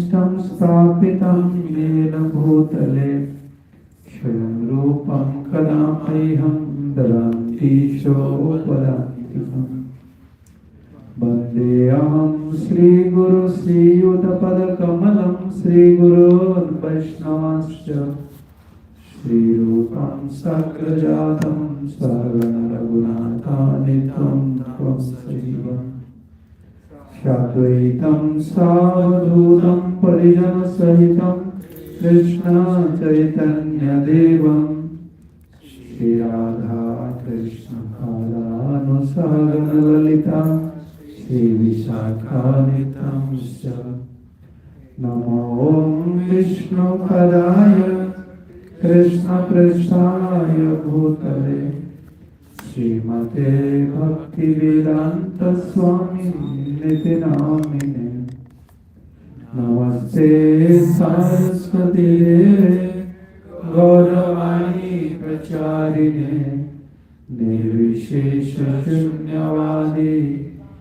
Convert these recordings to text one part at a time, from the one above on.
स्थापितं येन भूतले स्वयं रूपं कदा मह्यं ददान्तीशो वदान्तिकम् वन्देऽहं श्रीगुरु श्रीयुतपदकमलं श्रीगुरोन् वैष्णवांश्च श्रीरूपं सग्रजातं सहगणरघुनाथान्वितं तं सजीवम् साद्वैतं सावधूतं परिजनसहितं कृष्ण चैतन्यदेवं श्रीराधा कृष्ण पादानुसहगणललिता श्रीविशाखान्वितंश्च नमो विष्णुपदाय कृष्णपृष्ठाय भूतले श्रीमते भक्तिवेदांत स्वामी निति नामिने नमस्ते सरस्वती देवे गौरवाणी प्रचारिणे निर्विशेष शून्यवादी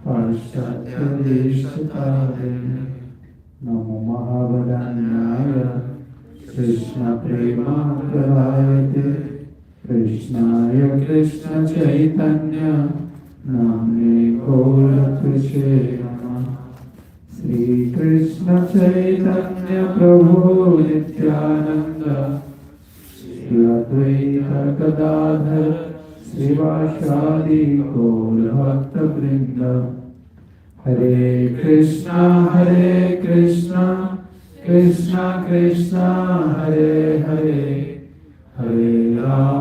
पाश्चात्य देशतारिणे नमो महावदान्याय कृष्ण प्रेमाप्रदायते कृष्णाय कृष्ण चैतन्य नाम्ने गौरकृष्णे नमः श्री कृष्ण चैतन्य प्रभु नित्यानंद श्री अद्वैत गदाधर श्रीवासादि गौर भक्तवृंद हरे कृष्णा कृष्णा कृष्णा हरे हरे हरे राम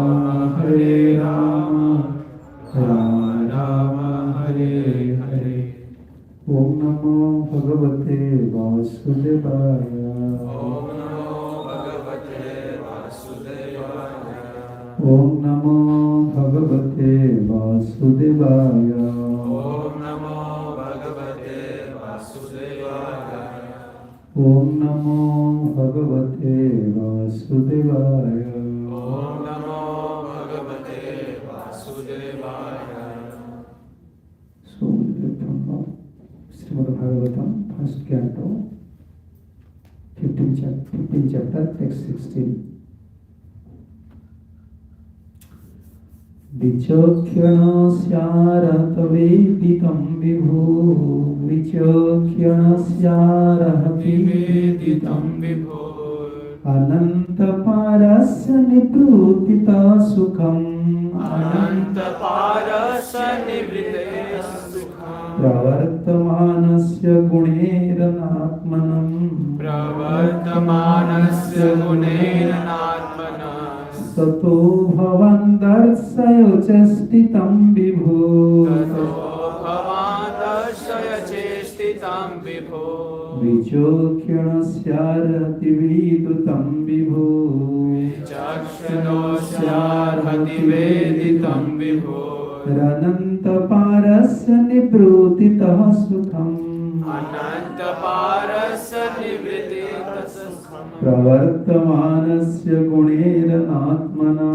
राम राम हरे हरे। ओम नमो भगवते वासुदेवाय। ओम नमो भगवते वासुदेवाय। ओम नमो भगवते वासुदेवाय। ओम नमो भगवते वासुदेवाय। ओम नमो भगवते वासुदेवाय। ओम नमो भगवते वासुदेवाय। So, Srimad Bhagavatam, first canto, 15th chapter, text 16. विचोक्ष्यणस्यारतवेदितं विभो विवेदितं विभो अनन्तपारस्य निवृत्तिता सुखम् अनन्तपारस्य निवृत्तिता सुखम् प्रवर्तमानस्य गुणैरनात्मनम् प्रवर्तमानस्य गुणैरनात्मनः ततो भवान् दर्शय चेष्टितं विभो ततो भवान् दर्शय चेष्टितं विभो विचोक्षणस्यारतिविदुतं विभो विचक्षणस्यार्हतिवेदितं विभो अनन्तपारस्य निवृत्तितः सुखम् अनन्तपारस्य निवृत्तितः सुखम् प्रवर्तमानस्य गुणैरनात्मना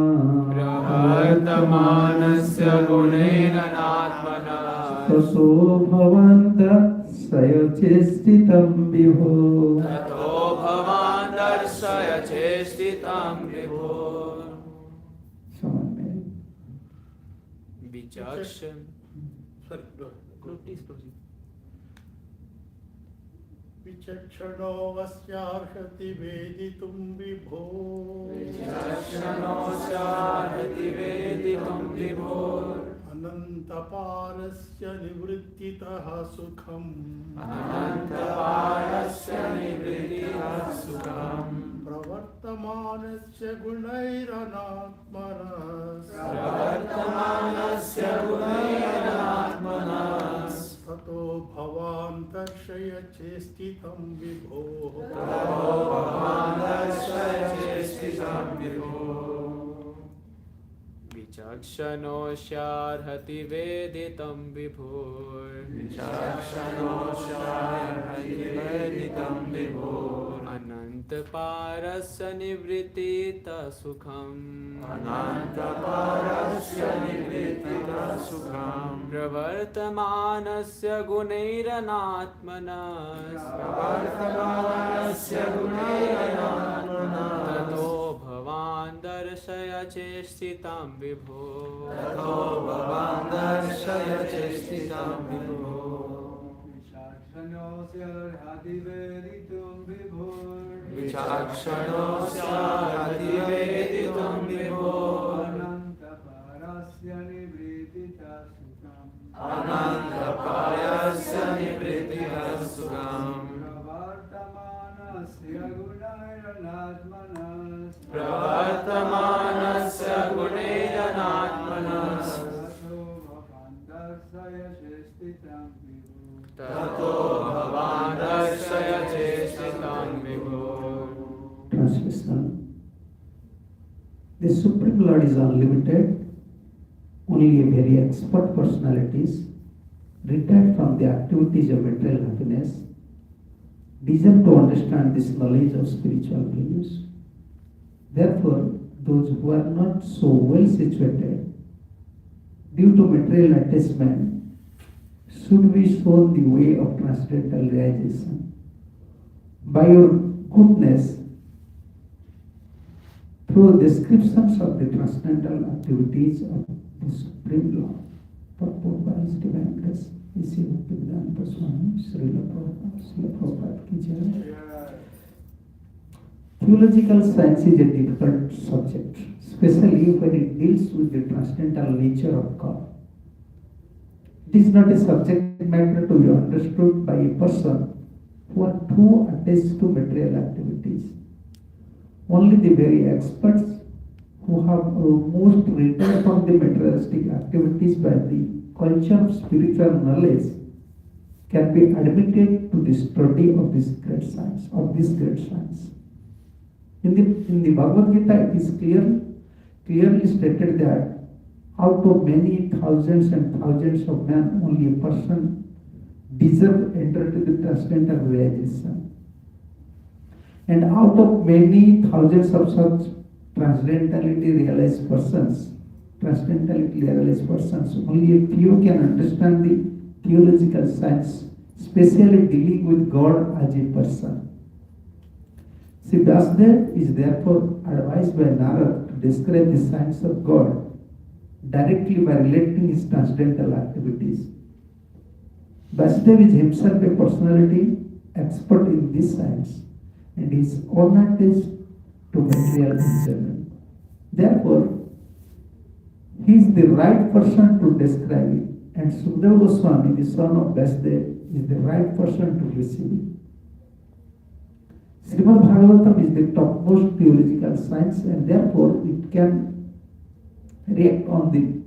प्रवर्तमानस्य गुणैरनात्मना ततो भवान् दर्शय चेष्टितं विभो ततो भवान् दर्शय चेष्टितं विभो विचक्षण विचक्षणो वस्यार्हति वेदितुं विभो विचक्षणोऽस्यार्हति वेदितुं विभो अनन्तपारस्य निवृत्तितः सुखम् अनन्तपारस्य निवृत्तितः सुखम् प्रवर्तमानस्य गुणैरनात्मनः प्रवर्तमानस्य गुणैरनात्मनः ततो भवान् दर्शय चेष्टितं विभो ततो भवान् दर्शय चेष्टितं विभो विचक्षणोऽस्यार्हति वेदितं विभो विचक्षणोऽस्यार्हति वेदितं विभो अनन्तपारस्य अनन्तपारस्य निवृत्तितः सुखम् अनन्तपारस्य निवृत्तितः सुखम् प्रवर्तमानस्य गुणैरनात्मनः प्रवर्तमानस्य गुणैरनात्मनः ततो भवान् दर्शय चेष्टितं विभो ततो भवान् दर्शय चेष्टितं विभो विचक्षणोऽस्यादिवेदितं विभो अनन्तपारस्य निवृत्तितः सुखम् अनन्तपारस्य निवृत्तितः सुखम् प्रवर्तमानस्य गुणैरनात्मनः प्रवर्तमानस्य गुणैरनात्मनः ततो भवान् दर्शय चेष्टितं विभो Translation. The Supreme Lord is unlimited. Only a very expert personalities, retired from the activities of material happiness, deserve to understand this knowledge of spiritual values. Therefore, those who are not so well situated due to material attachment should be shown the way of transcendental realization. By your goodness, through descriptions of the transcendental activities of the Supreme Lord, purport by His Divine Grace, A.C. Bhaktivedanta Swami, Srila Prabhupada ki jai. Theological science is a difficult subject, especially when it deals with the transcendental nature of God. It is not a subject matter to be understood by a person who are too attached to material activities. Only the very experts who have almost retired from the materialistic activities by the culture of spiritual knowledge can be admitted to the study of this great science. In the Bhagavad Gita, it is clearly stated that out of many thousands and thousands of men, only a person deserves enter to the transcendental realization. And out of many thousands of such transcendentally realized persons, only a few can understand the theological science, especially dealing with God as a person. Sri Vasudev is therefore advised by Narad to describe the science of God directly by relating his transcendental activities. Vasudev is himself a personality expert in this science and is unattached to material enjoyment. Therefore, he is the right person to describe it, and Sukadeva Goswami, the son of Vasudev, is the right person to receive it. Srimad Bhagavatam is the topmost theological science, and therefore it can react on the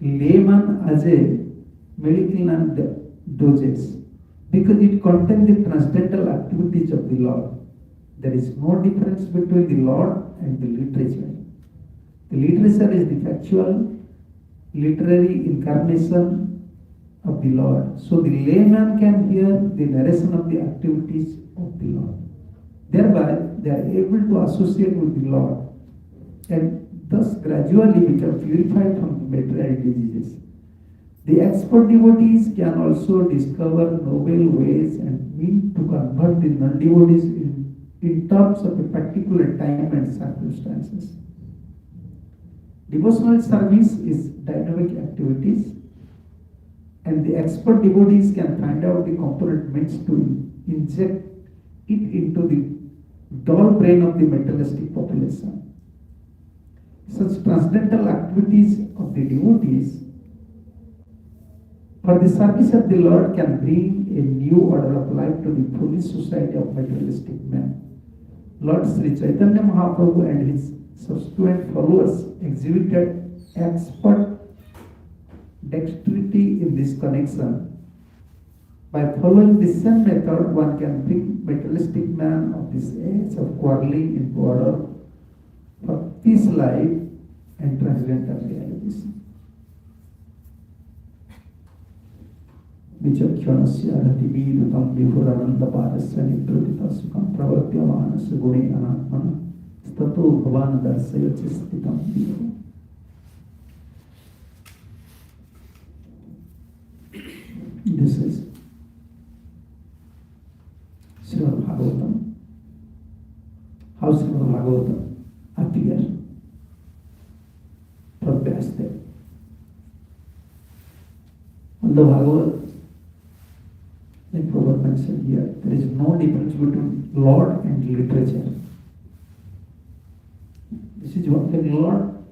layman as a medicinal dosage, because it contains the transcendental activities of the Lord. There is no difference between the Lord and the literature. The literature is the factual, literary incarnation of the Lord. So the layman can hear the narration of the activities of the Lord. Thereby, they are able to associate with the Lord and thus gradually become purified from the material diseases. The expert devotees can also discover noble ways and mean to convert the non-devotees in terms of a particular time and circumstances. Devotional service is dynamic activities, and the expert devotees can find out the component means to inject it into the dull brain of the materialistic population. Such transcendental activities of the devotees for the service of the Lord can bring a new order of life to the foolish society of materialistic men. Lord Sri Chaitanya Mahaprabhu and his subsequent followers exhibited expert dexterity in this connection. By following this same method, one can bring materialistic man of this age of quarreling into order for peace life and transcendental realities. Vichakshyanasya ratividutam vihurananda parasya nibhutita sukham प्रवर्त्यमानस्य गुणे अनात्मना ततो भवान् दर्शयति स्थितं विभो. This is Srimad Bhagavatam. How Srimad Bhagavatam appears from Vyasdev. On the Bhagavad, like Prabhupada mentioned here, there is no difference between Lord and literature. This is what the Lord,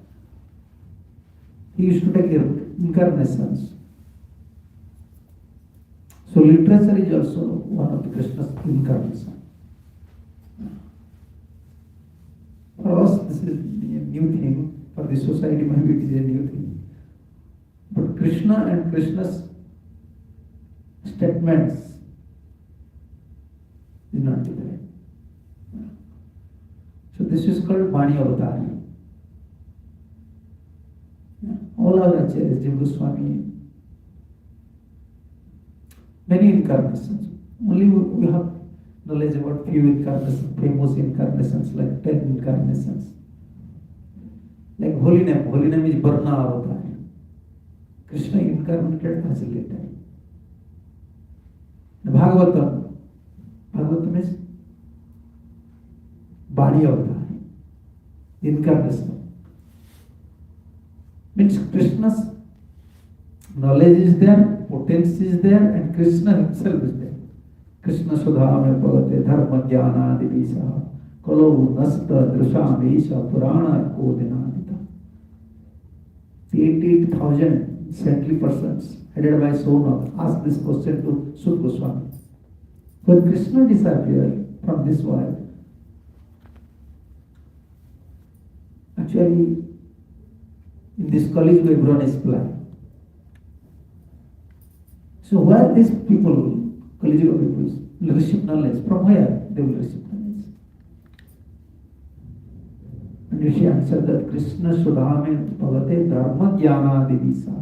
he used to take incarnations. So literature is also one of the Krishna's incarnation. For us, this is a new thing. For the society, maybe it is a new thing. But Krishna and Krishna's statements is not different. So this is called Vani Avatar. All our acharyas, Jiva Goswami, many incarnations. Only we have knowledge about few incarnations, famous incarnations like 10 incarnations. Like holy name is Varna Avatar. Krishna incarnated as a letter. The Bhagavatam is Bani Avatar, incarnation. Means Krishna's knowledge is there, potency is there, and Krishna himself is there. Krishna Sudhame Bhavate Dharma Jnana Divisa Kalo Nasta Drisham Isha Purana Kodinadita. The 88,000 saintly persons headed by Sonam asked this question to Sud Goswami. When Krishna disappeared from this world, actually in this college everyone is blind. So where these people, college people, will receive knowledge? From where they will receive knowledge? And Rishi answered that Krishna Sudhame Bhavate Dharma Jnana Divisa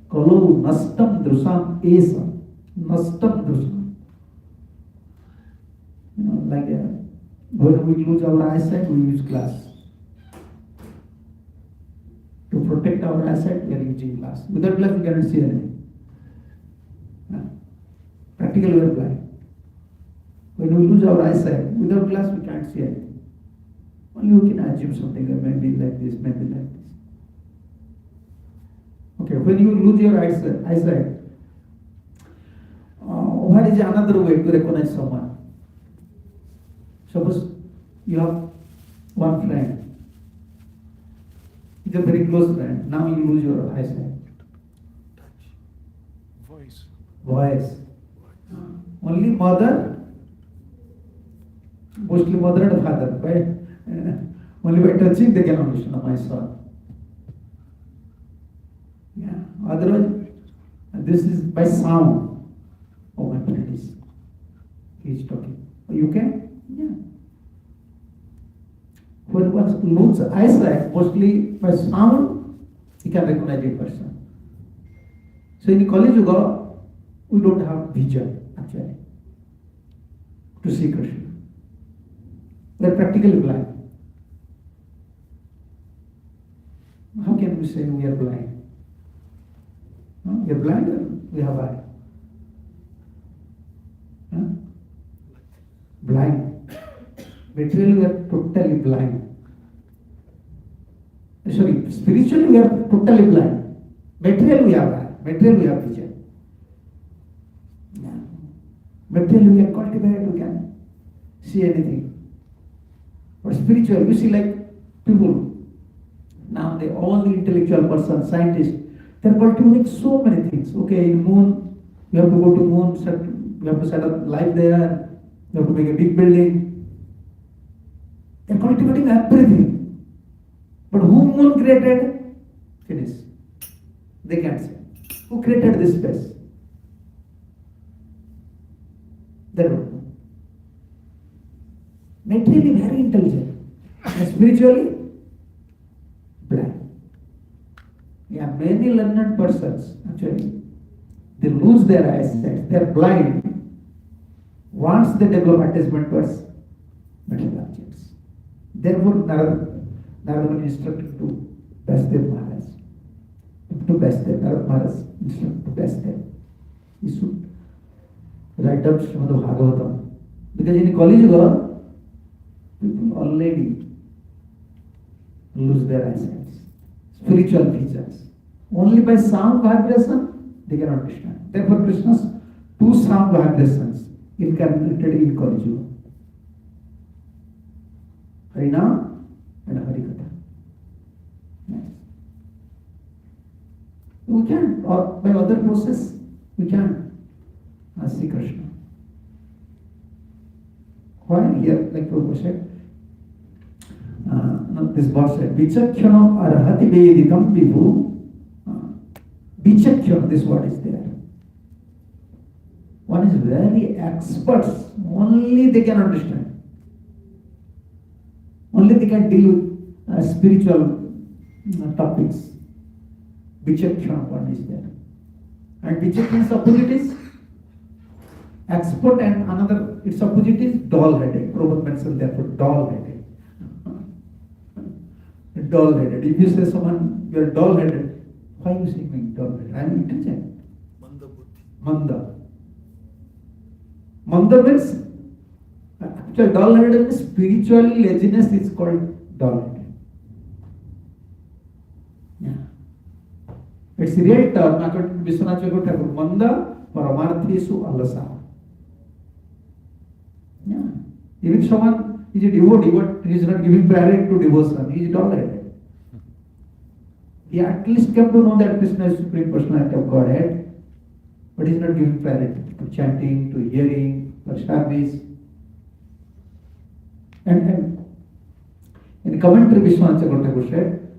Kalo Nastam Drusam Esa. Nastam Drusam. Like when we lose our eyesight, we use glass. To protect our eyesight, we are using glass. Without glass, we cannot see anything. Practically, we are blind. When we lose our eyesight, without glass, we can't see anything. Only we can assume something that may be like this, maybe like this. Okay, when you lose your eyesight, what is another way to recognize someone? Suppose you have one friend. He's a very close friend. Now you lose your eyesight. Touch. Voice. Only mother, mostly mother and father. Only by touching they can understand my son. Yeah. Otherwise, this is by sound. Oh, my friend he is talking. You can? Yeah. When one loses eyesight, mostly by sound, he can recognize a person. So in Kali Yuga, we don't have vision actually to see Krishna. We are practically blind. How can we say we are blind? No? We are blind or we have eye? Huh? Blind. Materially we are totally blind. Sorry, spiritually we are totally blind. Materially we have eye. Materially we have vision. Yeah. Materially we can cultivate, we can see anything. But spiritually, you see like people, now all the intellectual persons, scientists, they are cultivating so many things. Okay, in moon, you have to go to moon, you have to set up life there, you have to make a big building. They are cultivating everything. But who moon created? Finish. They can't say. Who created this space? They don't know. Materially very intelligent. And spiritually blind. Yeah, many learned persons actually, they lose their eyesight, they are blind. Once they develop attachment towards material objects. Therefore, Narada instructed to Vasudev Maharaj. To Vasudev, Narada Maharaj instructed to Vasudev. He should write up Srimad Bhagavatam. Because in Kali Yuga, people already lose their eyesight. Spiritual features. Only by sound vibration they can understand. Therefore, Krishna's two sound vibrations incarnated in Kali Yuga. Harinam and Harikatha. Yes. We can, or by other process, we can see Krishna. Why here, like Prabhupada said, this verse said, Vichakhyano arhati vedikam vibhu. Vichakhyano, this word is there. One is very expert, only they can understand. Only they can deal with spiritual topics. Vichakhyana one is there. And Vichakhyan's opposite is expert, and another, its opposite is dull-headed. Prabhupada mentioned therefore dull-headed. Dull-headed. If you say someone, you are dull-headed, why are you saying me dull-headed? I am intelligent. Manda buddhi. Manda. Manda means, actually dull-headed means spiritual laziness is called dull-headed. Yeah. It's a real term, according to Vishwanath Chakravarti, Manda Paramarthesu Alasa. Yeah. Even someone is a devotee, but he is not giving priority to devotion, he is dull-headed. He at least came to know that Krishna is Supreme Personality of Godhead, but he is not giving priority to chanting, to hearing, for service. And in commentary, Vishwanath Chakravarti said,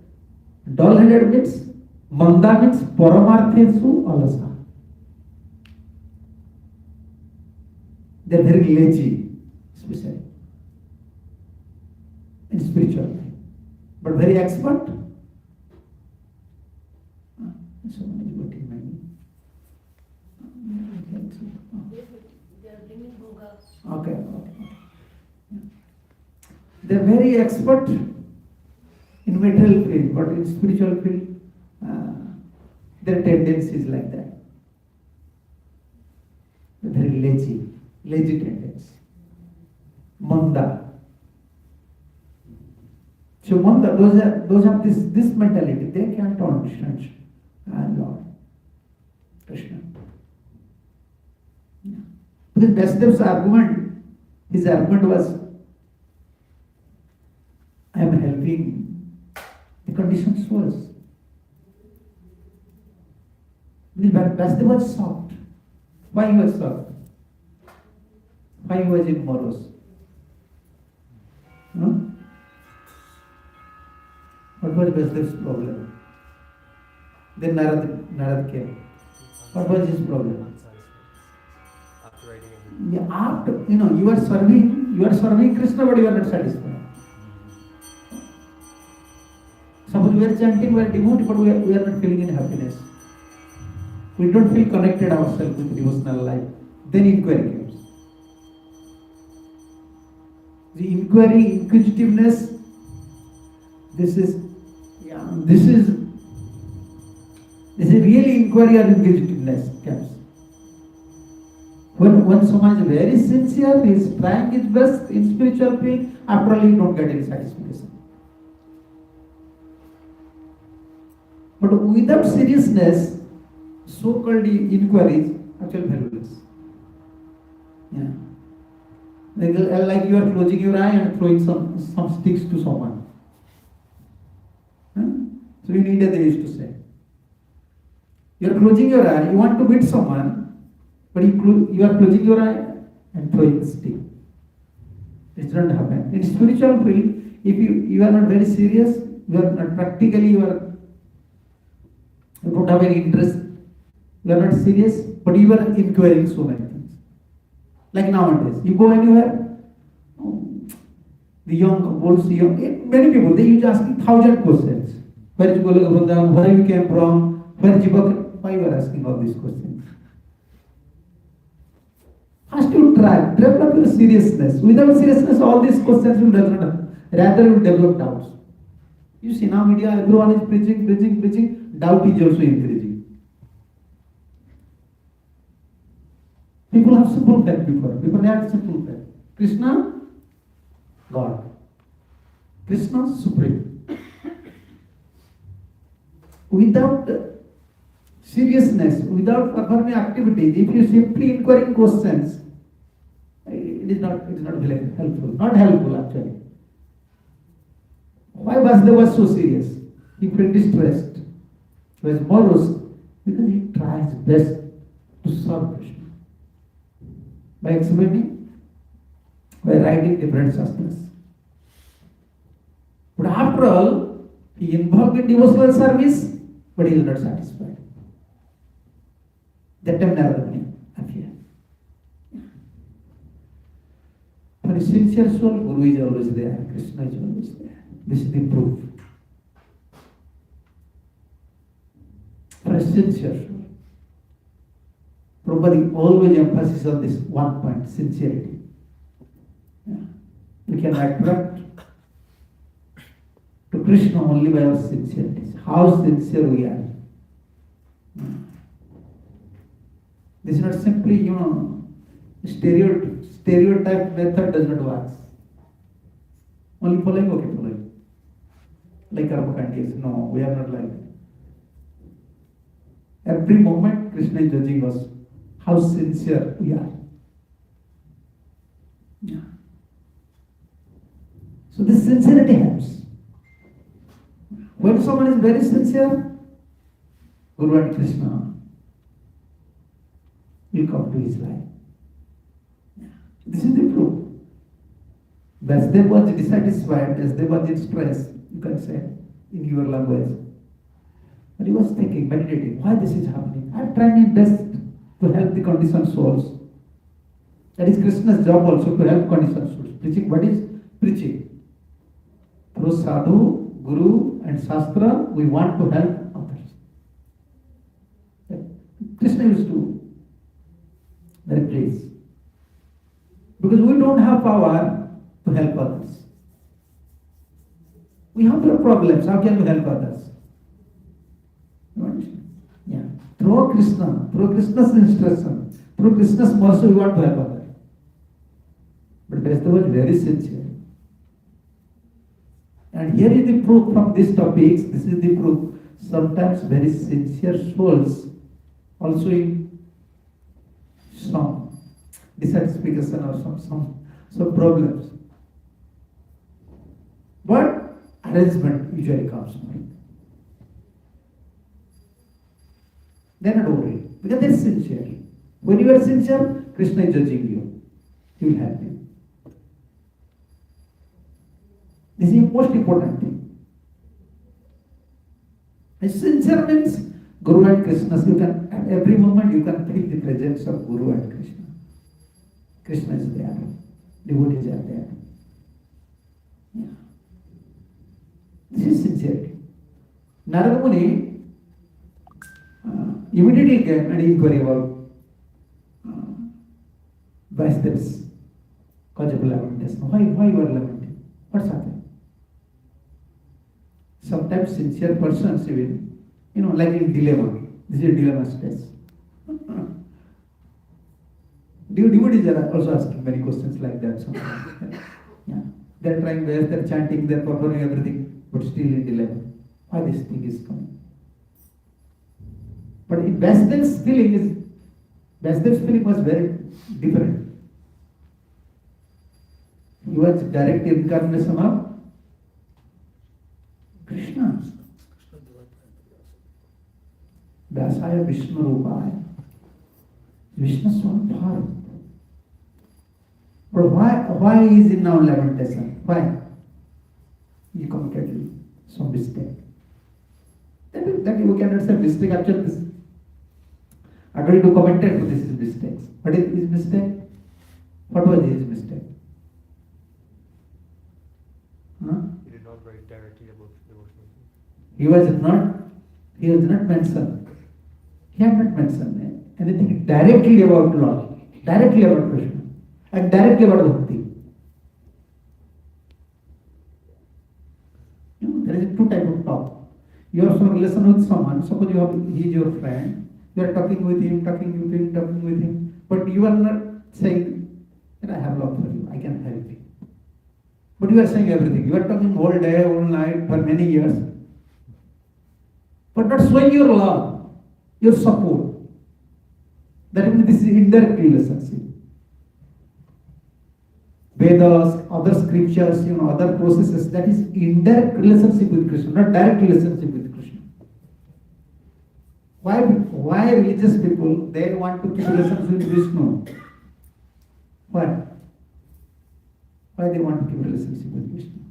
dull-headed means, Manda means Paramarthesu Alasa. They are very lazy, especially in spiritual life, but very expert. Someone is waiting maybe. They are bringing Bhoga. Okay. They are very expert in material field, but in spiritual field, their tendency is like that. They're very lazy tendency. Manda. So Manda, those have this mentality. They can't understand Lord Krishna. Yeah. Because Vasudev's argument, his argument was, I am helping the conditioned souls. Vasudev was shocked. Why he was shocked? Why he was morose? No? What was Vasudev's problem? Then Narad came. What was his problem? After writing everything. Yeah, after, you are serving Krishna, but you are not satisfied. Suppose we are chanting, we are devotee, but we are not feeling any happiness. We don't feel connected ourselves with devotional life. Then inquiry comes. The inquisitiveness, this is really inquiry or inquisitiveness comes. When someone is very sincere, he is trying his best in spiritual field, after all, he don't get any satisfaction. But without seriousness, so-called inquiries actually valueless. Yeah. Like you are closing your eye and throwing some sticks to someone. So you need they used to say. You are closing your eye, you want to beat someone, but you are closing your eye and throwing a stick. It doesn't happen. In spiritual field, if you are not very serious, you are not practically, you don't have any interest, you are not serious, but you are inquiring so many things. Like nowadays, you go anywhere, the young, many people, they used to ask 1,000 questions. Where did you go, where you came from, where did you go? Why you are asking all these questions? First you try, develop your seriousness. Without seriousness, all these questions will develop. Rather, you develop doubts. You see now media, everyone is preaching. Doubt is also increasing. People have simple faith before. People had simple faith. Krishna, God. Krishna, Supreme. Without seriousness, without performing activities, if you simply inquiring questions, it is not very helpful. Not helpful actually. Why Vasudeva was so serious? He felt distressed. He was morose because he tries best to serve Krishna. By explaining, by writing different shastras. But after all, he involved in devotional service, but he is not satisfied. That time Narada Muni appeared. For a sincere soul, Guru is always there, Krishna is always there. This is the proof. For a sincere soul. Prabhupada always emphasizes on this one point, sincerity. Yeah. We can attract to Krishna only by our sincerity. How sincere we are. Yeah. This is not simply, stereotype method does not work. Only following, okay, following. Like Karmakandi, no, we are not like that. Every moment Krishna is judging us. How sincere we are. Yeah. So this sincerity helps. When someone is very sincere, Guru and Krishna will come to his life. Yeah. This is the proof. Vasudeva was dissatisfied, Vasudeva was in stress, you can say, in your language. But he was thinking, meditating, why this is happening? I am trying my best to help the conditioned souls. That is Krishna's job also, to help conditioned souls. Preaching, what is preaching? Through sadhu, guru and shastra, we want to help others. Krishna used to very pleased. Because we don't have power to help others. We have our problems, how can we help others? You understand? Yeah. Through Krishna's instruction, through Krishna's mercy, we want to help others. But Vasudeva was very sincere. And here is the proof from these topics. This is the proof. Sometimes very sincere souls also in some dissatisfaction or some problems. But arrangement usually comes. They are not worried because they are sincere. When you are sincere, Krishna is judging you. He will help you. This is the most important thing. And sincere means Guru and Krishna. So you can, at every moment you can feel the presence of Guru and Krishna. Krishna is there. Devotees are there. Yeah. This is sincerity. Narada Muni immediately came and inquired about Vasudeva's cause of lamentation. Why you are lamenting? What's happened? Sometimes sincere persons even, like in dilemma. This is a dilemma stage. Devotees are also asking many questions like that sometimes. Yeah. They are trying best, they are chanting, they are performing everything, but still in dilemma. Why this thing is coming? But in Vasudeva's feeling was very different. He was direct incarnation of Krishna. Vyasaya Vishnu Rupaya. Vishnu Swarupa. But why is it now lamentation? Why? He committed some mistake. That you cannot say mistake after this. According to commentator, this is mistake. What is his mistake? What was his mistake? He did not write directly about devotional. He was not mentioned. He had not mentioned anything directly about Lord. directly about Krishna and directly about Bhakti. There is two types of talk. You have some relation with someone, suppose he is your friend, you are talking with him, but you are not saying that I have love for you, I can help you. But you are saying everything. You are talking all day, all night, for many years. But not showing your love, your support. That means this is indirect relationship. Vedas, other scriptures, other processes, that is indirect relationship with Krishna, not direct relationship with Krishna. Why religious people, they want to keep relationship with Vishnu? Why? Why they want to keep relationship with Vishnu?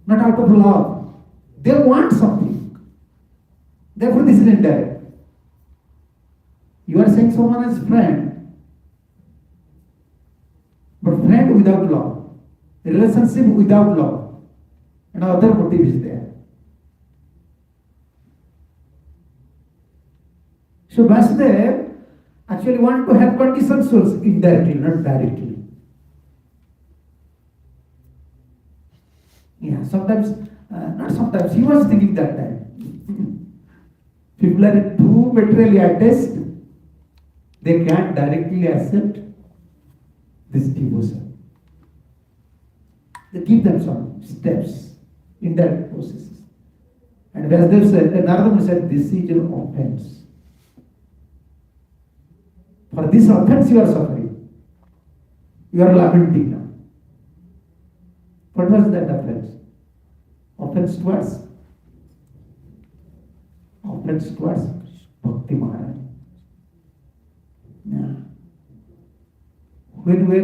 Not out of love. They want something. Therefore this is indirect. You are saying someone as friend, but friend without love, relationship without love, and other motive is there. So Vasudev actually want to have conditioned souls indirectly, not directly. Yeah, sometimes, not sometimes, he was thinking that time. People are too materially attached, they can't directly accept this devotion. They give them some steps, indirect processes. And Vasudev said, Narada said, this is your offense. For this offense you are suffering. You are lamenting now. What was that offense? Offense towards? Offense towards Bhakti Maharani. Yeah. When we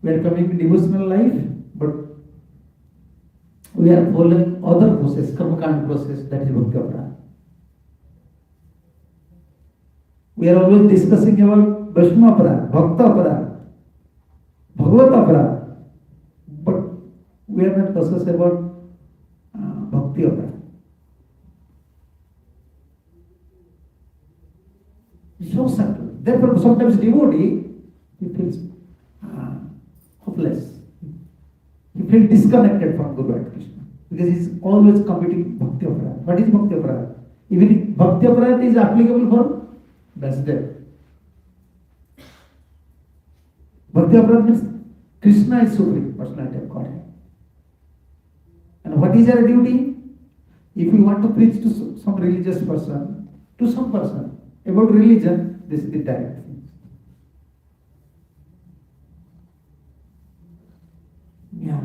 are coming to devotional life, but we are following other process, karmakand process, that is Bhakti Aparad. We are always discussing about Vaishnava Aparad, Bhakta Aparad, Bhagavat Aparad, but we are not discussing about Bhakti Aparad. So subtle. Therefore, sometimes devotee, he feels hopeless. He feels disconnected from Guru and Krishna because he is always committing Bhakti Aparad. What is Bhakti Aparad? Even if Bhakti Aparad is applicable for Vasudev. Bhakti Aparad means Krishna is supreme personality of Godhead. And what is our duty? If we want to preach to some religious person, to some person about religion, this is the direct thing. Yeah.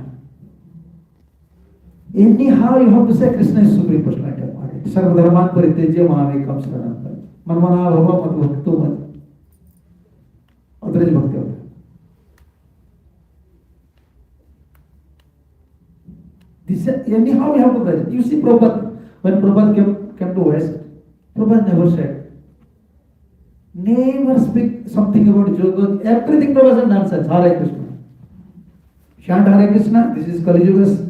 Anyhow, you have to say Krishna is supreme personality of Godhead. Sarva dharman paritejya mamekam saranam. Manmana bhava mat bhakto mat. Otherwise Bhakti Aparad. This anyhow we have to present. You see Prabhupada, when Prabhupada came to West, Prabhupada never said, never speak something about yoga. Everything Prabhupada said nonsense. Hare Krishna. Chant Hare Krishna. This is Kali Yuga's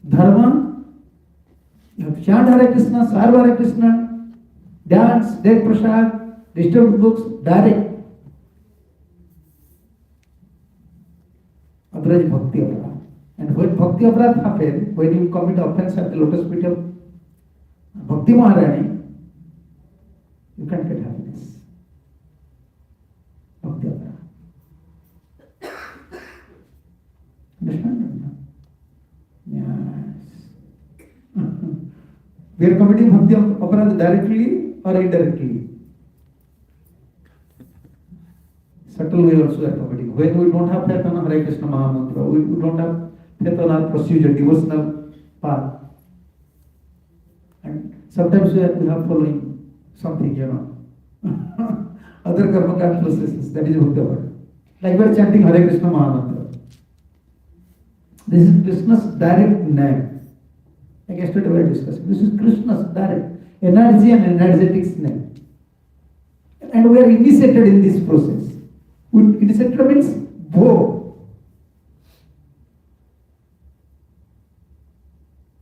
dharma. You have to chant Hare Krishna, serve Hare Krishna, dance, take prasad, distribute books, direct. Otherwise Bhakti Aparad. And when Bhakti Aparad happens, when you commit offense at the Lotus feet of Bhakti Maharani, you can't get happiness. Bhakti Aparad. Understand? Yes. We are committing Bhakti Aparad directly or indirectly. Subtle way also we are committing. When we don't have faith on Hare Krishna Mahamantra, we don't have faith on our procedure, devotional path. And sometimes we have following something, other karmakand processes, that is Bhakti Aparad. Like we are chanting Hare Krishna Mahamantra. This is Krishna's direct name. Like yesterday we were discussing. This is Krishna's direct energy and energetics name. And we are initiated in this process. Initiated means bow.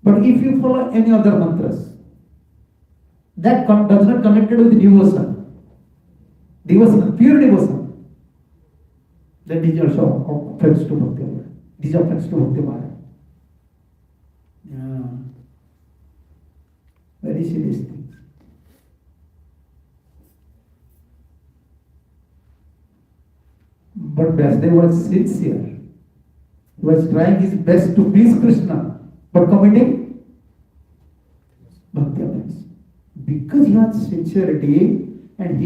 But if you follow any other mantras, that does not connected with devotion. Devotion, pure devotion. That is also offense to Bhakti. It is offense to Bhakti Maharani. Yeah. Very serious things. But Vyasdeva was sincere. He was trying his best to please Krishna, but committing Bhakti offense. Because he had sincerity and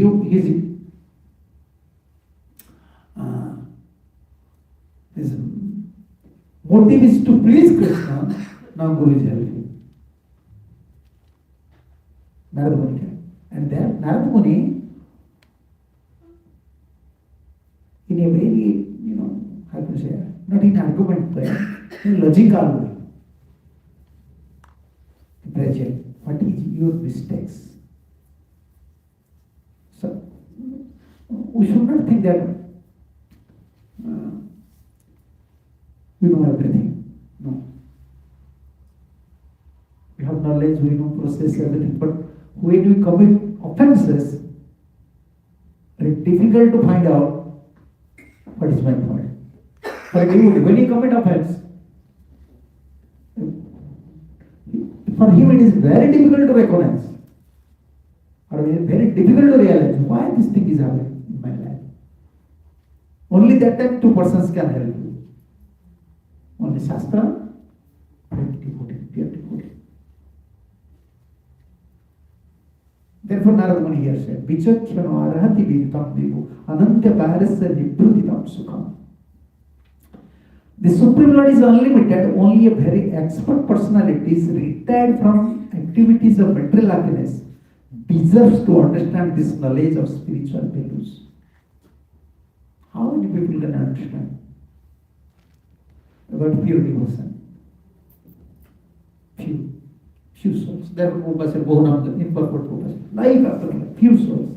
his motive is to please Krishna, now Guru is helping. Narada Muni came. And then Narada Muni, in a very, how to say, not in argument way, in logical way, present, what is your mistakes? So, we should not think that we know everything. No. We have knowledge, we know process everything, but when we commit offenses, it is difficult to find out what is my fault. For devotee, when he commit offense, for him it is very difficult to recognize, or very difficult to realize why this thing is happening in my life. Only that time two persons can help you. Only Shastra, pure devotee. Therefore, Narada Muni here said, Vichakhyano arahati viditam devo anantya parasya nibhrutitam sukham. The Supreme Lord is unlimited, only a very expert personality is retired from activities of material happiness deserves to understand this knowledge of spiritual values. How many people can understand about pure devotion? Few souls. Therefore, Prabhupada said, Bohunam, in purport Prabhupada, life after life, few souls.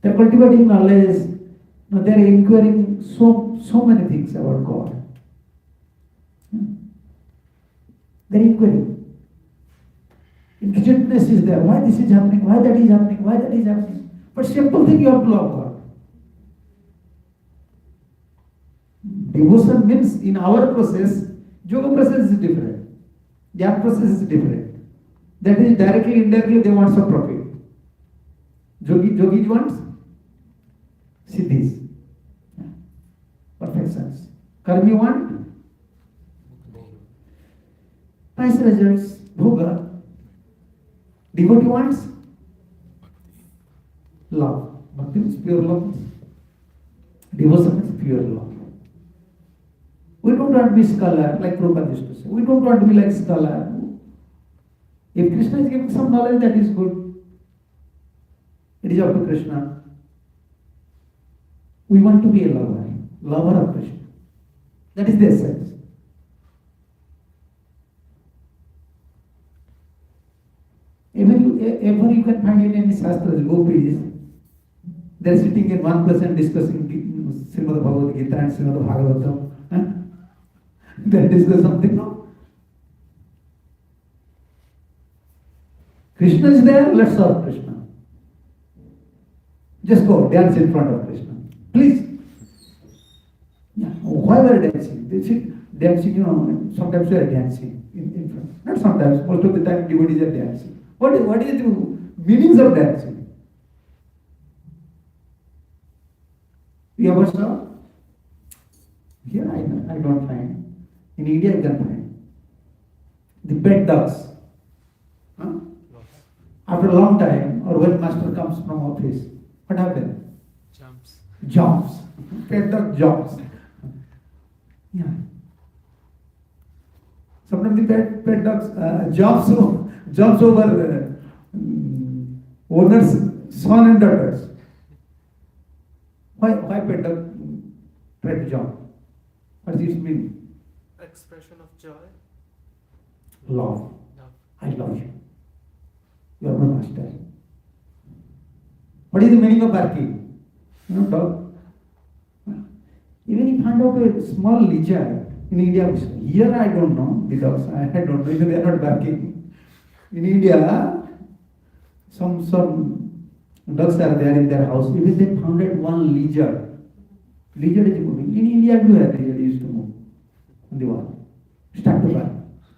They are cultivating knowledge, they are inquiring so many things about God. They are inquiring. Inquisitiveness is there. Why this is happening? Why that is happening? Why that is happening? But simple thing, you have to love God. Devotion means in our process, yoga process is different. Jnana process is different. That is directly, indirectly, they want some profit. Yogi wants siddhis, perfections. Karmi want nice results, bhoga. Devotee wants love. Bhakti is pure love. Devotion is pure love. We don't want to be scholar, like Prabhupada used to say. We don't want to be like scholar. If Krishna is giving some knowledge, that is good. It is up to Krishna. We want to be a lover of Krishna. That is the essence. Ever you can find in any Shastras, gopis, they are sitting in one place and discussing Srimad Bhagavad Gita and Srimad Bhagavatam. They discuss something, no? Krishna is there, let's serve Krishna. Just go, dance in front of Krishna. Please. Yeah. Why were they dancing? They sit dancing, sometimes they are dancing in front. Not sometimes, most of the time devotees are dancing. What is the meanings of dancing? You ever saw? Here I don't find. In India you can find. The pet dogs. Huh? After a long time, or when master comes from office, what happens? Jumps. Pet dog jumps. Yeah. Sometimes the pet dogs jumps over owner's son and daughters. Why pet dog jump? What does this mean? Expression of joy. Love. I love you. You are my master. What is the meaning of barking? Dog. Even if you find out a small lizard in India, here I don't know, the dogs, I don't know, they are not barking. In India, some Ducks are there in their house. Even they founded one lizard. Lizard is moving. In India, everywhere lizard used to move on the wall. Start to burn.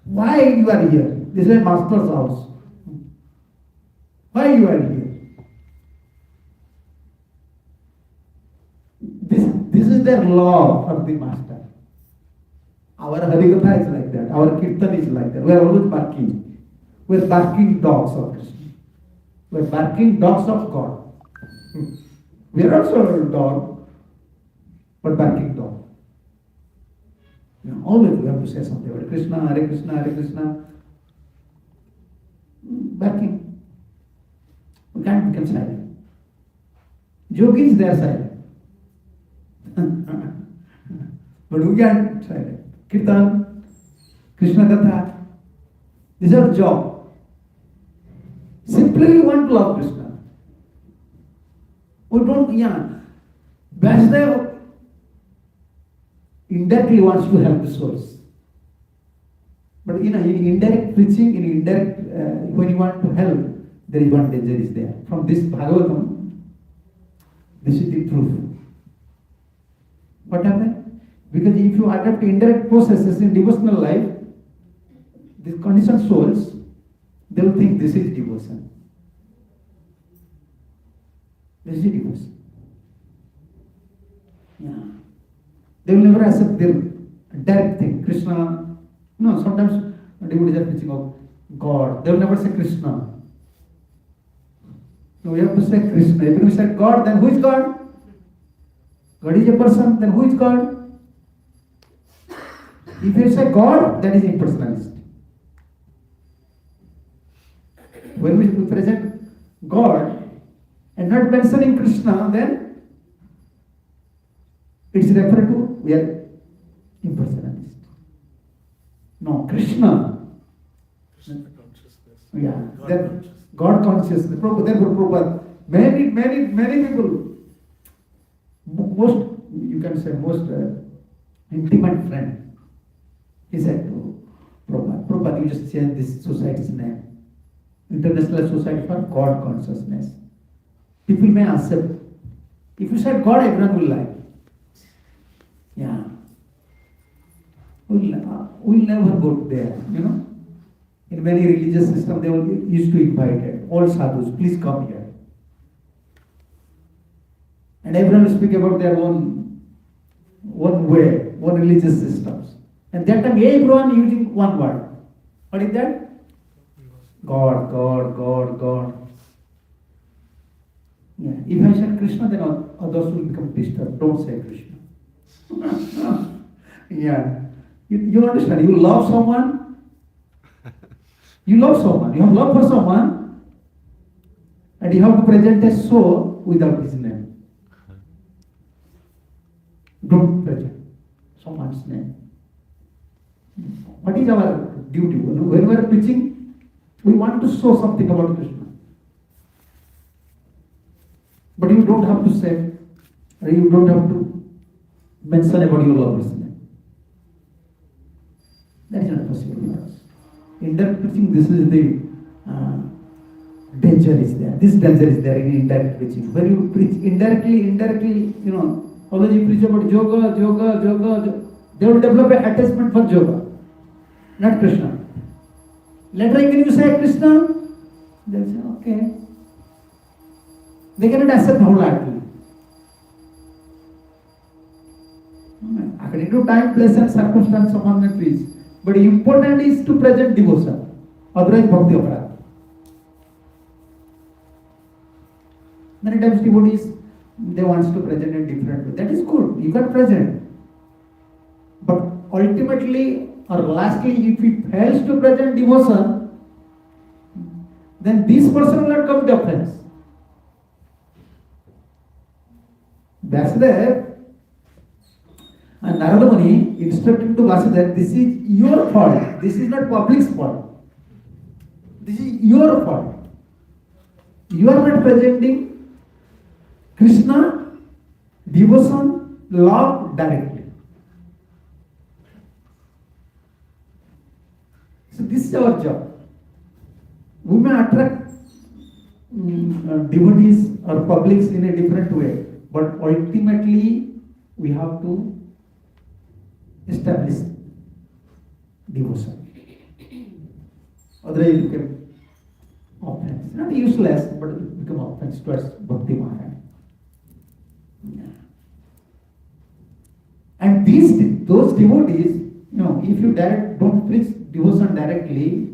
Why you are here? This is a master's house. Why you are here? This is their law of the master. Our Harikatha is like that. Our Kirtan is like that. We are always barking. We are barking dogs of Krishna. We are barking dogs of God. We are also a dog, but barking dog. Always we have to say something about Krishna, Hare Krishna, Hare Krishna. Barking. We can't become silent. Yogis, they are silent. But we can't silent. Kirtan, Krishna Katha, these are job. Simply we want to love Krishna. We don't, Vasudev indirectly wants to help the souls. But in indirect preaching, in indirect, when you want to help, there is one danger is there. From this Bhagavatam, this is the truth. What happened? Because if you adapt indirect processes in devotional life, these conditioned souls, they will think this is devotion. This is devotion. They will never accept their direct thing. Krishna, sometimes devotees are preaching of God. They will never say Krishna. No, we have to say Krishna. If we say God, then who is God? God is a person, then who is God? If you say God, that is impersonalist. When we present God and not mentioning Krishna, then it's referred to we are impersonalist. No, Krishna. Krishna consciousness. God consciousness. Therefore, Prabhupada, many people, most, you can say most intimate friend, he said to Prabhupada, you just change this society's name. International Society for God Consciousness. People may accept. If you say God, everyone will like. We'll never go there, In many religious systems, they used to invite it. All sadhus, please come here. And everyone will speak about their own way, own religious systems. And that time, everyone using one word. What is that? God, God, God, God. If I say Krishna, then others will become disturbed. Don't say Krishna. You understand? You love someone. You love someone. You have love for someone. And you have to present a soul without his name. Don't present someone's name. What is our duty? When we are preaching, we want to show something about Krishna. But you don't have to say, or you don't have to mention about your lover's name. That is not possible for us. In indirect preaching, this is the danger is there. This danger is there in indirect preaching. When you preach indirectly, although you preach about yoga, they will develop an attachment for yoga, not Krishna. Later, when you say Krishna, they will say, okay. They cannot accept wholeheartedly. According to time, place, and circumstance, someone may preach. But important is to present devotion. Otherwise, bhakti aparadha. Many times devotees, they want to present in different way. That is good. You can present. But ultimately or lastly, if he fails to present devotion, then this person will not come to offense. Vasudev and Narada Muni instructed to Vasudev, this is your fault. This is not public's fault. This is your fault. You are not presenting Krishna, devotion, love directly. So this is our job. We may attract devotees or publics in a different way. But ultimately, we have to establish devotion. Otherwise, it become offense. Not useless, but it become offense towards Bhakti Maharani. And those devotees, if you don't preach devotion directly,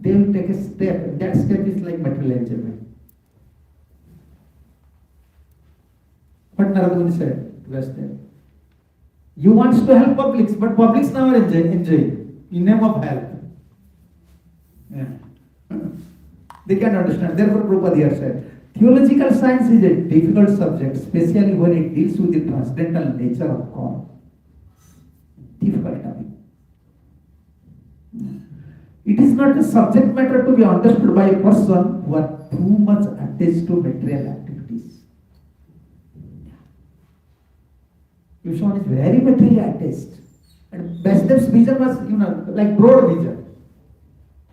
they will take a step. That step is like material enjoyment. What Narada Muni said to Vasudev, you want to help publics, but publics never enjoy in name of help. Yeah. They can't understand. Therefore, Prabhupada here said, theological science is a difficult subject, especially when it deals with the transcendental nature of God. Difficult topic. It is not a subject matter to be understood by a person who are too much attached to material activities. Vishwan is very materially attached. And Vasudev's vision was, like broad vision.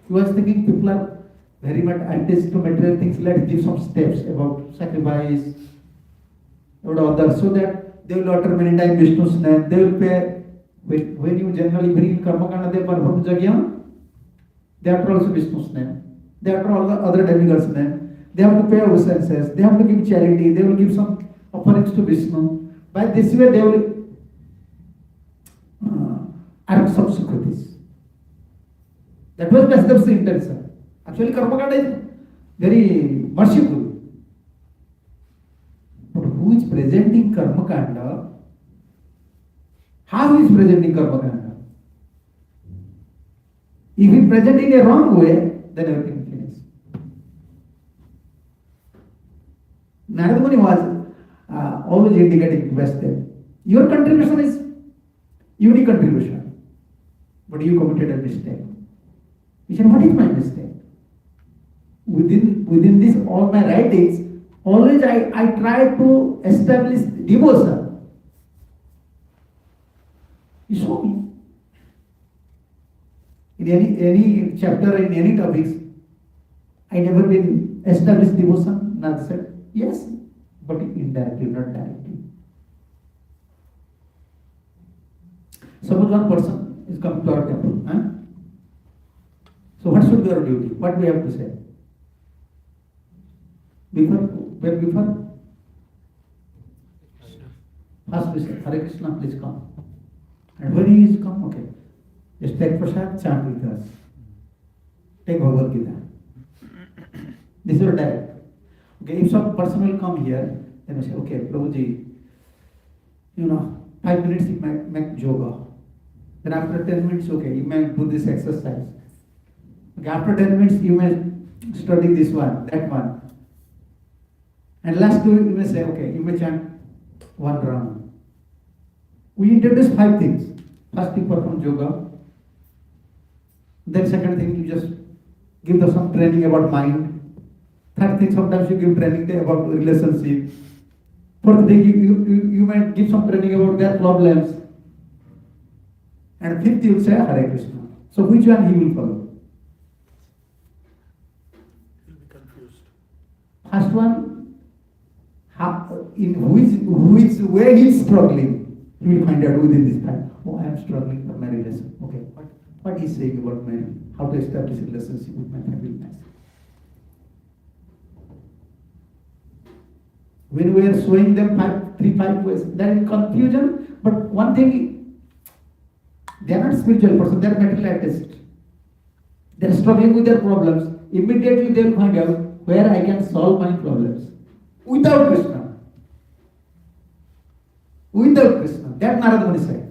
He was thinking people are very much attached to material things. Let's give some steps about sacrifice, about others, so that they will utter many times Vishnu's name. They will pay. When you generally bring karma kanda, they perform yajna. They utter also Vishnu's name. They utter all the other demigods' name. They have to pay obeisances. They have to give charity. They will give some offerings to Vishnu. By this way, they will earn some sukritis. That was Vasudev's intention. Actually, karma kanda is very merciful. But who is presenting karma kanda? How he is presenting karma kanda? If he present in a wrong way, then everything finishes. Narada Muni was always indicating to Vasudev, your contribution is unique contribution, but you committed a mistake. He said, what is my mistake? Within this, all my writings, always I try to establish devotion. You show me. In any chapter, in any topics, I never been established devotion. Nada said, yes, but indirectly, not directly. Suppose one person is coming to our temple. So what should be our duty? What we have to say? Before? First we say, Hare Krishna, please come. And when he is come, okay. Just take prasad, chant with us. Take Bhagavad Gita. This is your direct. Okay, if some person will come here, then we say, okay, Prabhuji, 5 minutes you may make yoga. Then after 10 minutes, okay, you may do this exercise. Okay, after 10 minutes, you may study this one, that one. And last two, you may say, okay, you may chant one round. We introduce 5 things. First, you perform yoga. Then second thing, you just give some training about mind. Third thing, sometimes you give training about relationship. Fourth thing, you might give some training about their problems. And fifth, you will say Hare Krishna. So which one he will follow? He'll be confused. First one, in which way he is struggling, he will find out within this time. Oh, I am struggling for my relation. Okay, what is saying about my how to establish a relationship with my family members? When we are showing them 5 ways, there is confusion. But one thing, they are not spiritual person; they are material artists. They are struggling with their problems. Immediately they will find out where I can solve my problems without Krishna. Without Krishna, that Narada Muni said.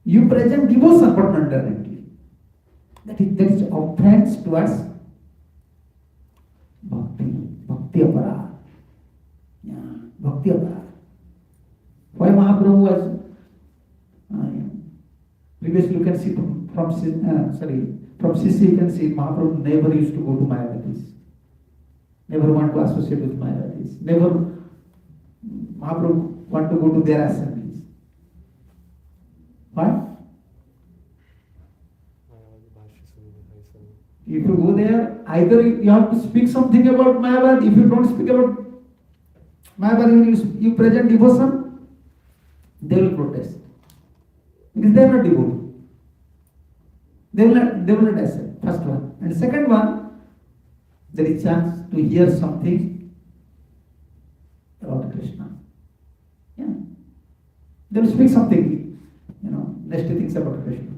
You present devotion, but not directly. That is offense towards Bhakti Aparad. Yeah, Bhakti Aparad. Why Mahaprabhu was previously you can see from CC you can see Mahaprabhu never used to go to Mayavadis. Never want to associate with Mayavadis. Never Mahaprabhu want to go to their assemblies. Why? If you go there, either you have to speak something about Mayavad. If you don't speak about Mayavad, you present devotion, they will protest. Because they are not devotee. They will not accept. First one. And second one, there is chance to hear something about Krishna. Yeah. They will speak something, nasty things about Krishna.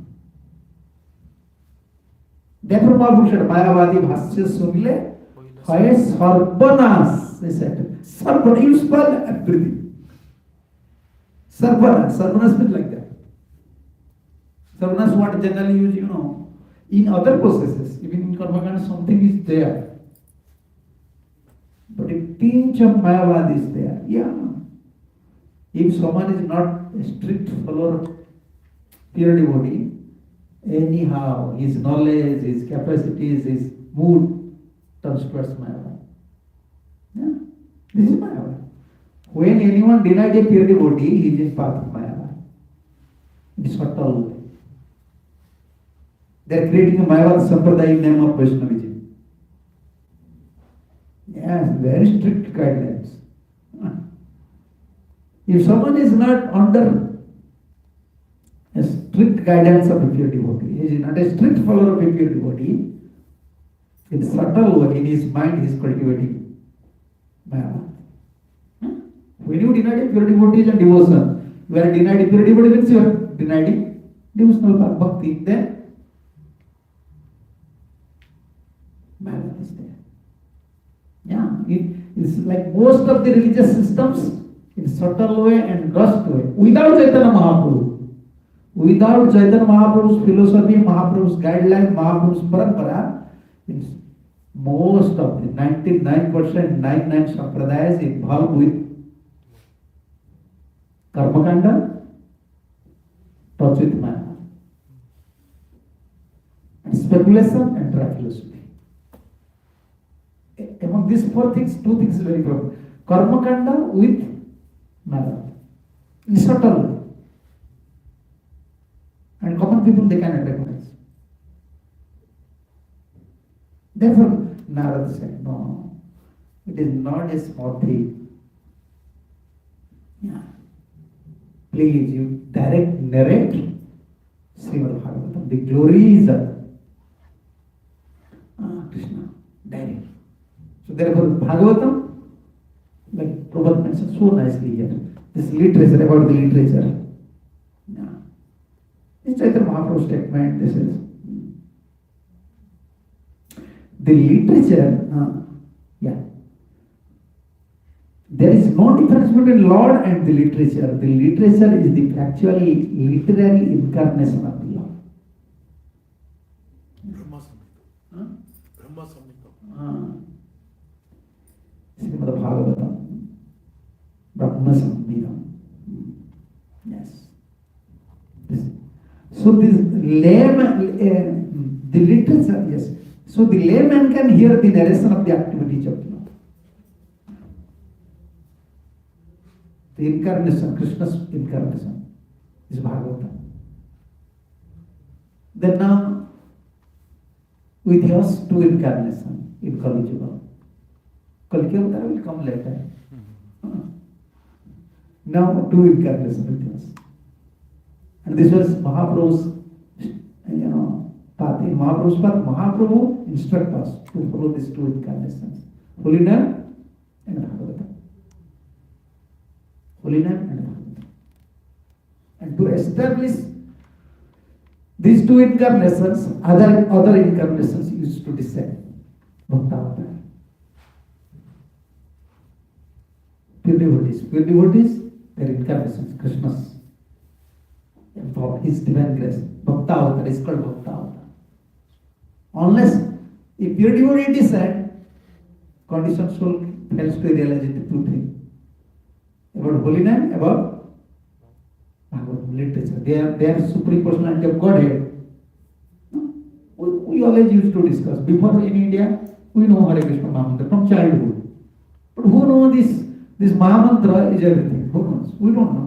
Therefore, Mahaprabhu said, Mayavadi Bhasya Sunile, Hoye Sarvanas. They said, Sarvanas, you spell everything. Sarvanas means like that. Sarvanas what generally use, in other processes, even in Karmakanda, something is there. But a pinch of Mayavad is there. Yeah. If someone is not a strict follower of pure devotee, anyhow, his knowledge, his capacities, his mood turns towards Mayavad. Yeah. This is Mayavad. When anyone denied a pure devotee, he is in path of Mayavad. It is subtle way. They are creating a Mayavad Sampradaya in name of Vaishnavism. Yes, very strict guidelines. If someone is not under a strict guidance of a pure devotee, he is not a strict follower of a pure devotee, in subtle way, in his mind, he is cultivating Mayavad. When you deny a pure devotee and devotion, you are denied a pure devotee means you are denied devotional path, bhakti, then Mayavad is there. Yeah, it is like most of the religious systems, in subtle way and rust way, without Chaitanya Mahaprabhu. Without Chaitanya Mahaprabhu's philosophy, Mahaprabhu's guideline, Mahaprabhu's parampara, most of the 99% 99 sampradayas involved with Karmakanda, touch with Maya, and speculation and dry philosophy. Among these four things, two things very important. Karmakanda with Maya, in subtle way. And common people, they cannot recognize. Therefore, Narada said, no, it is not a small thing. Yeah. Please, you direct narrate Srimad Bhagavatam, the glories of Krishna, direct. So therefore, Bhagavatam, like Prabhupada mentioned so nicely here, this literature, about the literature. It's Chaitanya Mahaprabhu's statement, this is. The literature, there is no difference between Lord and the literature. The literature is the actually literary incarnation of the Lord. Brahma Samhita. Brahma Samhita. Srimad Bhagavatam, Brahma Samhita. Yes. So this layman, the literature, yes. So the layman can hear the narration of the activities of the Lord. The incarnation, Krishna's incarnation is Bhagavatam. Then now, with us, two incarnation in Kali Yuga. Kalki Avatar will come later. Now, two incarnation with us. And this was Mahaprabhu's, path. In Mahaprabhu's path, Mahaprabhu instructs us to follow these two incarnations. Holy Name and Bhagavatam. Holy Name and Bhagavatam. And to establish these two incarnations, other incarnations used to descend. Bhakti. Pure devotees, their incarnations, Krishna's. For His divine grace. Bhakta Avatar is called Bhakta Avatar. Unless if pure devotee descend, conditioned soul fails to realize the two things. About holy name, about Bhagavad literature. They are supreme personality of Godhead. We always used to discuss. Before in India, we know Hare Krishna Mahamantra from childhood. But who knows this Mahamantra is everything? Who knows? We don't know.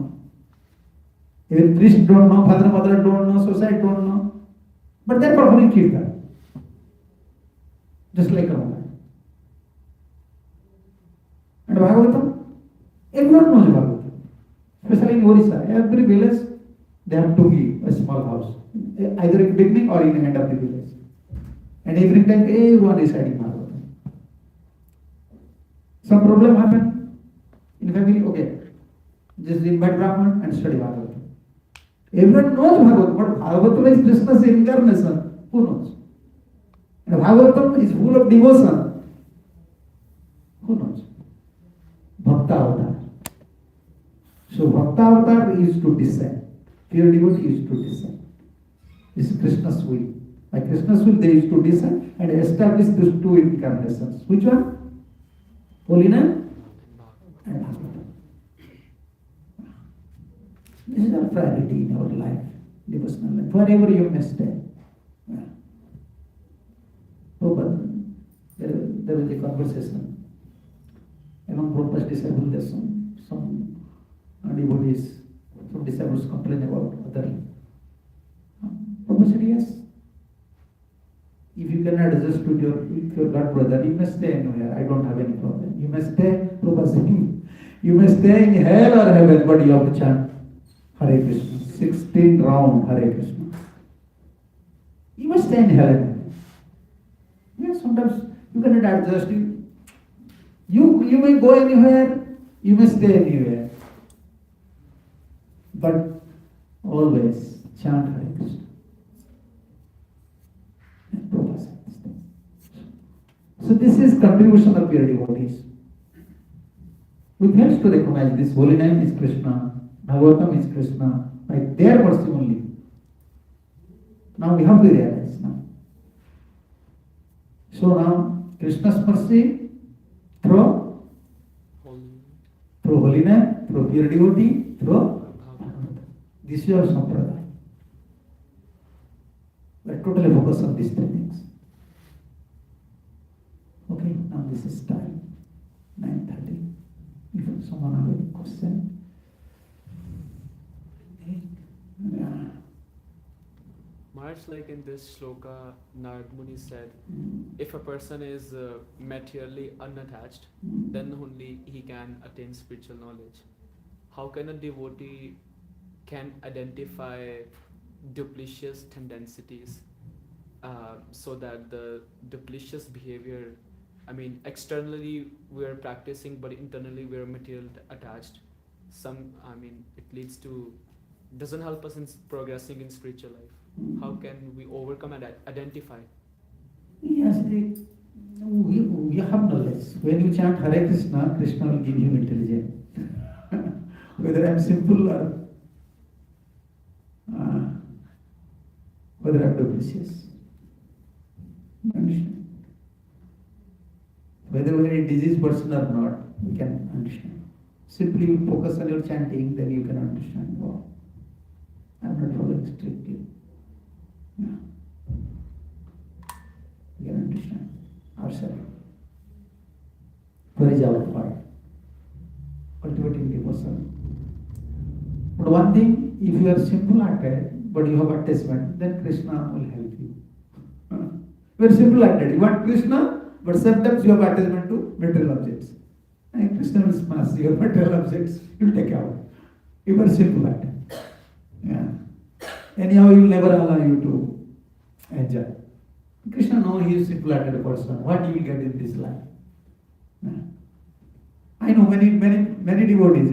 Even priests don't know, father, mother don't know, society don't know. But they're performing kirtan. just like Ramayana. And Bhagavatam, everyone knows Bhagavatam. Especially in Orissa, every village, they have to be a small house, either in the beginning or in the end of the village. And every time, everyone is studying Bhagavatam. Some problem happen in family, okay, just invite Brahman and study Bhagavatam. Everyone knows Bhagavatam, but Bhagavatam is Krishna's incarnation. Who knows? And Bhagavatam is full of devotion. Who knows? Bhakta avatar. So Bhakta avatar is to descend. Pure devotee is to descend. This is Krishna's will. By Krishna's will, they is to descend and establish these two incarnations. Which one? Holy name and Bhagavatam. This is our priority in our life, devotional life. Wherever you may stay. Prabhupada, there was a conversation among Prabhupada's disciples. There's some devotees, some disciples complain about other. Prabhupada said, yes. If you cannot adjust with your God brother, you may stay anywhere. I don't have any problem. You may stay, Prabhupada said, you may stay in hell or heaven, but you have to chant Hare Krishna. 16 round Hare Krishna. You must stay in heaven. Yes, sometimes you cannot adjust. You may go anywhere, you may stay anywhere. But always chant Hare Krishna. So this is contribution of pure devotees. We have to recognize this holy name is Krishna, Bhagavatam is Krishna, by their mercy only. Now we have to realize now. So now Krishna's mercy through holy name, through pure devotee, through Bhagavatam. This is our sampradaya. We are totally focused on these three things. Okay, now this is time, 9:30. If someone has a question. Yeah. Maharaj, like in this shloka, Narad Muni said, if a person is materially unattached, then only he can attain spiritual knowledge. How can a devotee can identify duplicitous tendencies so that the duplicitous behavior, I mean, externally we are practicing, but internally we are material attached. It leads to, doesn't help us in progressing in spiritual life. How can we overcome and identify? Yes, we have knowledge. When you chant Hare Krishna, Krishna will give you intelligence. Whether I am simple or whether I am duplicious. Understand? Whether we are a diseased person or not, we can understand. Simply focus on your chanting, then you can understand. Wow, I am not following strictly. Yeah. We can understand ourselves. Where is our part? Cultivating devotion. But one thing, if you are simple-hearted, but you have attachment, then Krishna will help you. You are simple-hearted. You want Krishna, but sometimes you have attachment to material objects. And Krishna will smash your material objects. He will take out. You are simple-hearted. Yeah. Anyhow, he will never allow you to enjoy. Krishna knows he is a simple-hearted person. What you will get in this life? Yeah. I know many devotees.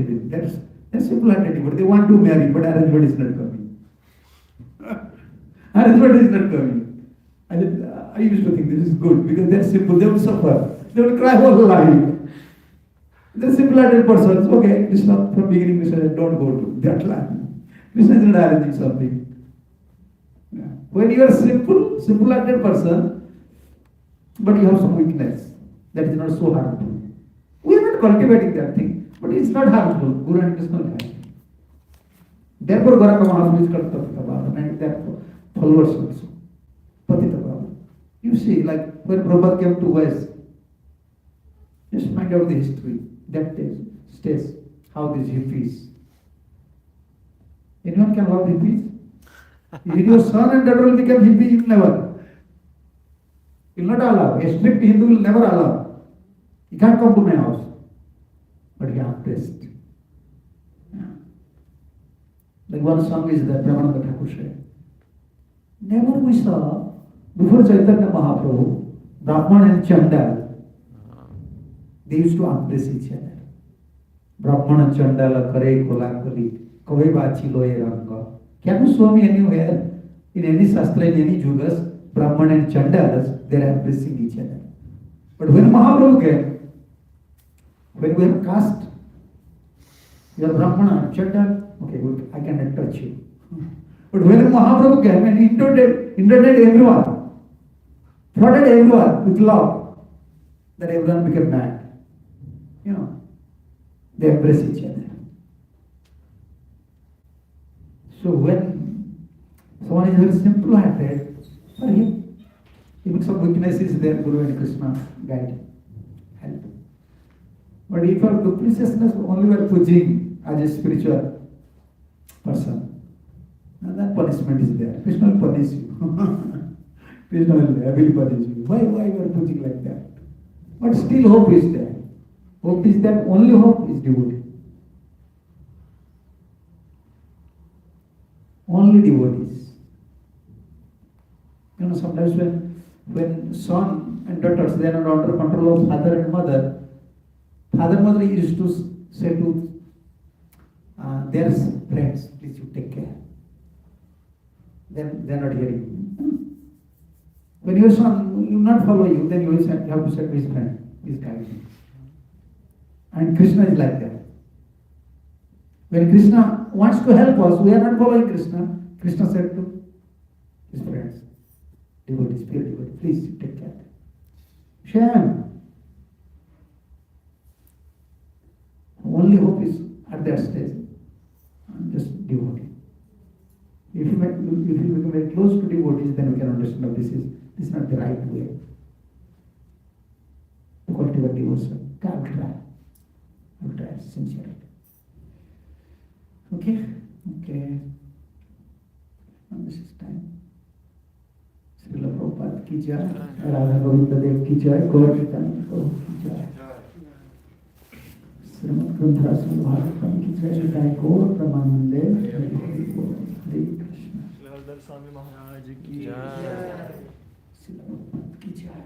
They're simple-hearted devotees. They want to marry, but arrangement is not coming. Arrangement is not coming. I used to think this is good because they're simple. They will suffer. They will cry all life. They're simple-hearted persons. Okay, Krishna from beginning Krishna said, don't go to that land. Krishna is not arranging something. Yeah. When you are simple-hearted person, but you have some weakness, that is not so harmful. We are not cultivating that thing, but it's not harmful. Guru and Krishna will help you. Therefore, Gauranga Mahaprabhu is called Patita Bhava, and therefore followers also. Patita Bhava. You see, like when Prabhupada came to West, just find out the history. That states how these hippies. Anyone can love hippies? If your son and daughter will become hippie, you never. He will not allow. A strict Hindu will never allow. You can't come to my house. But he impressed. Yeah. Like one song is that Brahmananda Thakur said. Never we saw, before Chaitanya Mahaprabhu, Brahman and Chandal, they used to embrace each other. Brahman and Chandala kare kolakali, kave bachi loye ranga. Can you show me anywhere, in any Shastra, in any Judas, Brahman and Chandalas, they are embracing each other. But when Mahaprabhu came, when we have caste, you are Brahmana, Chandal, okay, good, I cannot touch you. But when Mahaprabhu came and inundated everyone, flooded everyone with love, that everyone became mad. You know, they embrace each other. So when someone is very simple-hearted, for him, even some weaknesses there, Guru and Krishna guide, help. But if our dupliciousness only were pushing as a spiritual person, and that punishment is there. Krishna will punish you. Krishna will heavily punish you. Why you are pushing like that? But still hope is there. Hope is that only hope is devotee. Only devotees. You know, sometimes when son and daughters, they are not under control of father and mother, father and mother used to say to their friends, please you take care. Then they are not hearing. When your son will not follow you, then you have to say to his friend, please guide me. And Krishna is like that. When Krishna wants to help us, we are not following Krishna. Krishna said to his friends, devotees, pure devotees, please take care. Shame. Only hope is at that stage. Just devotee. If you become very close to devotees, then we can understand that this is not the right way to cultivate devotion. I will try sincerely. Okay? Okay. And this is time. Srila Prabhupada ki jai, Radha Govinda Dev ki jai, Gaur Chaitanya Prabhu ki jai. Srimad Grunthara Bhagavatam ki jai, Jai Gaur Pramanande, Hare Krishna. Swami Maharaj ki Srila Prabhupada ki jai.